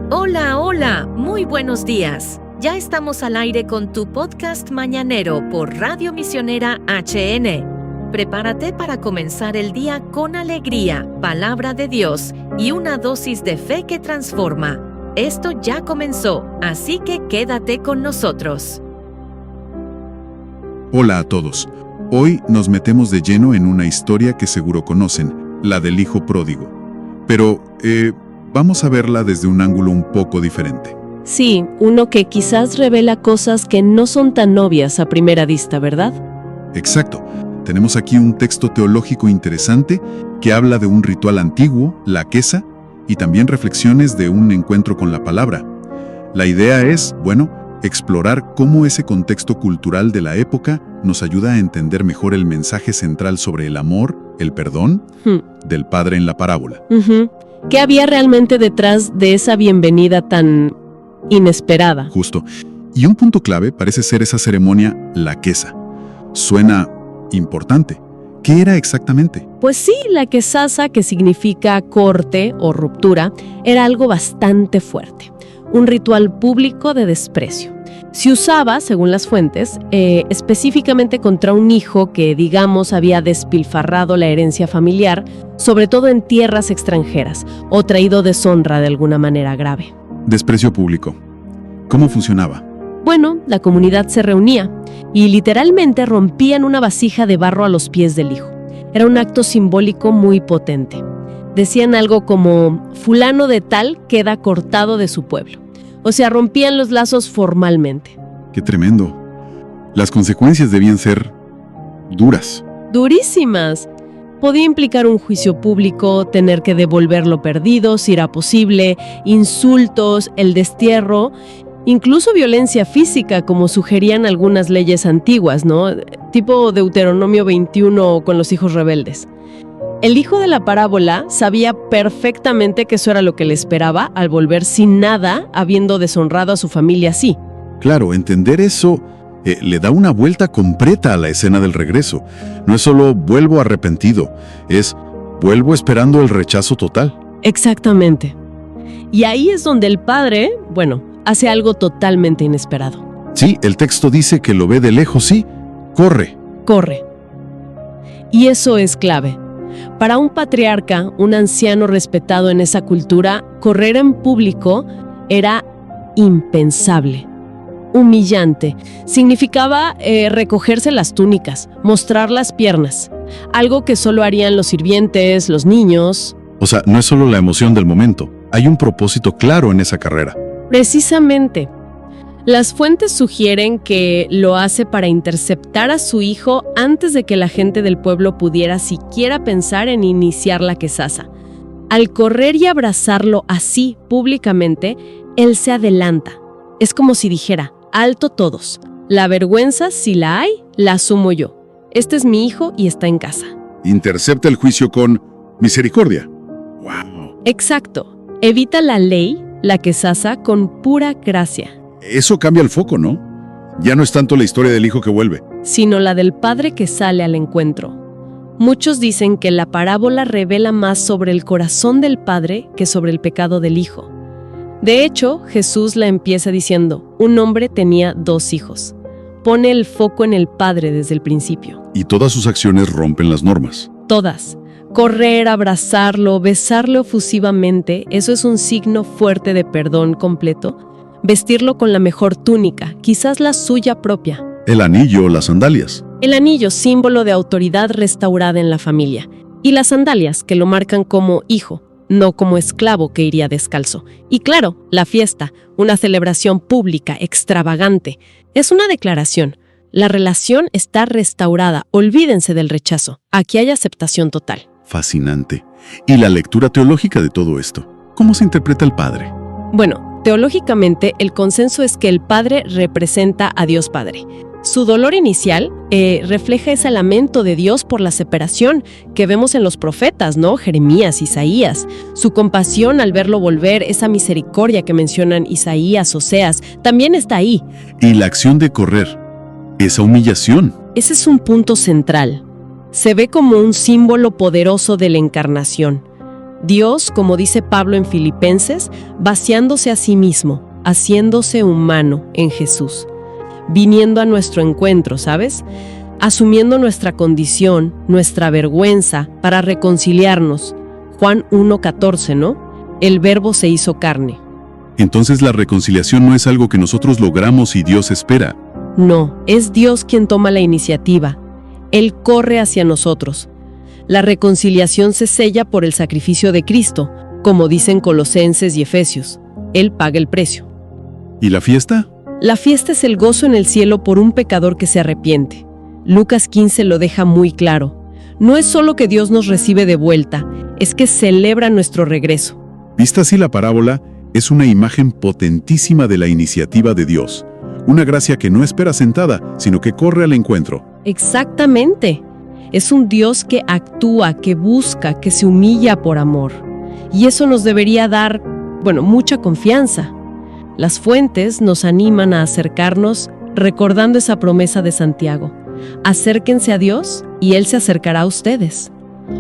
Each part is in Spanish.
Hola, hola, muy buenos días. Ya estamos al aire con tu podcast mañanero por Radio Misionera HN. Prepárate para comenzar el día con alegría, palabra de Dios y una dosis de fe que transforma. Esto ya comenzó, así que quédate con nosotros. Hola a todos. Hoy nos metemos de lleno en una historia que seguro conocen, la del hijo pródigo. Pero, vamos a verla desde un ángulo un poco diferente. Sí, uno que quizás revela cosas que no son tan obvias a primera vista, ¿verdad? Exacto. Tenemos aquí un texto teológico interesante que habla de un ritual antiguo, la quesa, y también reflexiones de un encuentro con la palabra. La idea es, explorar cómo ese contexto cultural de la época nos ayuda a entender mejor el mensaje central sobre el amor, el perdón, del padre en la parábola. ¿Qué había realmente detrás de esa bienvenida tan inesperada? Justo. Y un punto clave parece ser esa ceremonia, la quesa. Suena importante. ¿Qué era exactamente? Pues sí, la quesasa, que significa corte o ruptura, era algo bastante fuerte. Un ritual público de desprecio. Se usaba, según las fuentes, específicamente contra un hijo que, digamos, había despilfarrado la herencia familiar, sobre todo en tierras extranjeras, o traído deshonra de alguna manera grave. Desprecio público. ¿Cómo funcionaba? Bueno, la comunidad se reunía y literalmente rompían una vasija de barro a los pies del hijo. Era un acto simbólico muy potente. Decían algo como, fulano de tal queda cortado de su pueblo. O sea, rompían los lazos formalmente. ¡Qué tremendo! Las consecuencias debían ser duras. Durísimas. Podía implicar un juicio público, tener que devolver lo perdido, si era posible, insultos, el destierro, incluso violencia física, como sugerían algunas leyes antiguas, ¿no? Tipo Deuteronomio 21 con los hijos rebeldes. El hijo de la parábola sabía perfectamente que eso era lo que le esperaba al volver sin nada, habiendo deshonrado a su familia así. Claro, entender eso le da una vuelta completa a la escena del regreso. No es solo vuelvo arrepentido, es vuelvo esperando el rechazo total. Exactamente. Y ahí es donde el padre, hace algo totalmente inesperado. Sí, el texto dice que lo ve de lejos, sí, corre. Corre. Y eso es clave. Para un patriarca, un anciano respetado en esa cultura, correr en público era impensable, humillante. Significaba recogerse las túnicas, mostrar las piernas, algo que solo harían los sirvientes, los niños. O sea, no es solo la emoción del momento, hay un propósito claro en esa carrera. Precisamente. Las fuentes sugieren que lo hace para interceptar a su hijo antes de que la gente del pueblo pudiera siquiera pensar en iniciar la quesasa. Al correr y abrazarlo así públicamente, él se adelanta. Es como si dijera, alto todos. La vergüenza, si la hay, la asumo yo. Este es mi hijo y está en casa. Intercepta el juicio con misericordia. ¡Wow! Exacto. Evita la ley, la quesasa, con pura gracia. Eso cambia el foco, ¿no? Ya no es tanto la historia del hijo que vuelve, sino la del padre que sale al encuentro. Muchos dicen que la parábola revela más sobre el corazón del padre que sobre el pecado del hijo. De hecho, Jesús la empieza diciendo, un hombre tenía 2 hijos. Pone el foco en el padre desde el principio. Y todas sus acciones rompen las normas. Todas. Correr, abrazarlo, besarlo efusivamente, eso es un signo fuerte de perdón completo. Vestirlo con la mejor túnica, quizás la suya propia. El anillo, las sandalias. El anillo, símbolo de autoridad restaurada en la familia. Y las sandalias, que lo marcan como hijo, no como esclavo que iría descalzo. Y claro, la fiesta, una celebración pública, extravagante. Es una declaración. La relación está restaurada, olvídense del rechazo. Aquí hay aceptación total. Fascinante. ¿Y la lectura teológica de todo esto? ¿Cómo se interpreta el padre? Teológicamente, el consenso es que el Padre representa a Dios Padre. Su dolor inicial refleja ese lamento de Dios por la separación que vemos en los profetas, ¿no? Jeremías, Isaías. Su compasión al verlo volver, esa misericordia que mencionan Isaías, Oseas, también está ahí. Y la acción de correr, esa humillación. Ese es un punto central. Se ve como un símbolo poderoso de la encarnación. Dios, como dice Pablo en Filipenses, vaciándose a sí mismo, haciéndose humano en Jesús, viniendo a nuestro encuentro, ¿sabes? Asumiendo nuestra condición, nuestra vergüenza, para reconciliarnos. Juan 1:14, ¿no? El Verbo se hizo carne. Entonces la reconciliación no es algo que nosotros logramos y Dios espera. No, es Dios quien toma la iniciativa. Él corre hacia nosotros. La reconciliación se sella por el sacrificio de Cristo, como dicen Colosenses y Efesios. Él paga el precio. ¿Y la fiesta? La fiesta es el gozo en el cielo por un pecador que se arrepiente. Lucas 15 lo deja muy claro. No es solo que Dios nos recibe de vuelta, es que celebra nuestro regreso. Vista así la parábola, es una imagen potentísima de la iniciativa de Dios. Una gracia que no espera sentada, sino que corre al encuentro. Exactamente. Es un Dios que actúa, que busca, que se humilla por amor. Y eso nos debería dar, mucha confianza. Las fuentes nos animan a acercarnos recordando esa promesa de Santiago. Acérquense a Dios y Él se acercará a ustedes.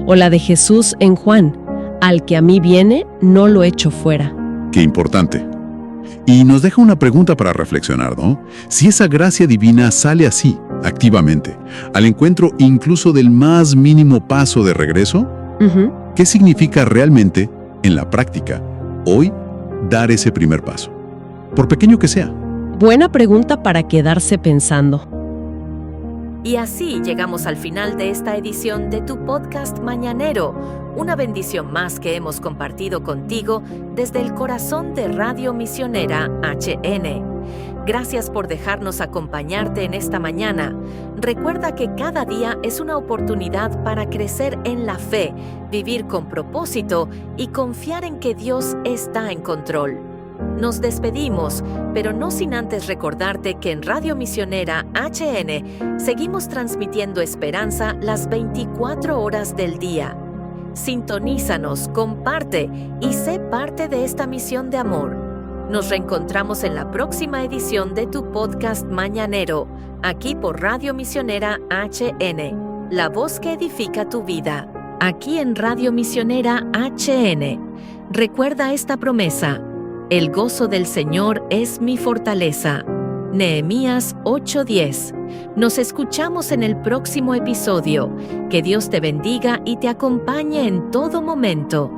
O la de Jesús en Juan, al que a mí viene, no lo echo fuera. Qué importante. Y nos deja una pregunta para reflexionar, ¿no? Si esa gracia divina sale así, activamente, al encuentro incluso del más mínimo paso de regreso, ¿qué significa realmente, en la práctica, hoy, dar ese primer paso? Por pequeño que sea. Buena pregunta para quedarse pensando. Y así llegamos al final de esta edición de tu podcast mañanero, una bendición más que hemos compartido contigo desde el corazón de Radio Misionera HN. Gracias por dejarnos acompañarte en esta mañana. Recuerda que cada día es una oportunidad para crecer en la fe, vivir con propósito y confiar en que Dios está en control. Nos despedimos, pero no sin antes recordarte que en Radio Misionera HN seguimos transmitiendo esperanza las 24 horas del día. Sintonízanos, comparte y sé parte de esta misión de amor. Nos reencontramos en la próxima edición de tu podcast mañanero, aquí por Radio Misionera HN, la voz que edifica tu vida. Aquí en Radio Misionera HN. Recuerda esta promesa: el gozo del Señor es mi fortaleza. Nehemías 8:10. Nos escuchamos en el próximo episodio. Que Dios te bendiga y te acompañe en todo momento.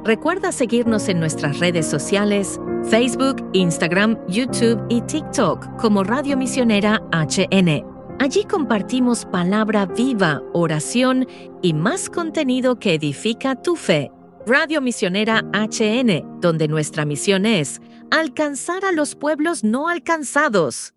Recuerda seguirnos en nuestras redes sociales, Facebook, Instagram, YouTube y TikTok como Radio Misionera HN. Allí compartimos palabra viva, oración y más contenido que edifica tu fe. Radio Misionera HN, donde nuestra misión es alcanzar a los pueblos no alcanzados.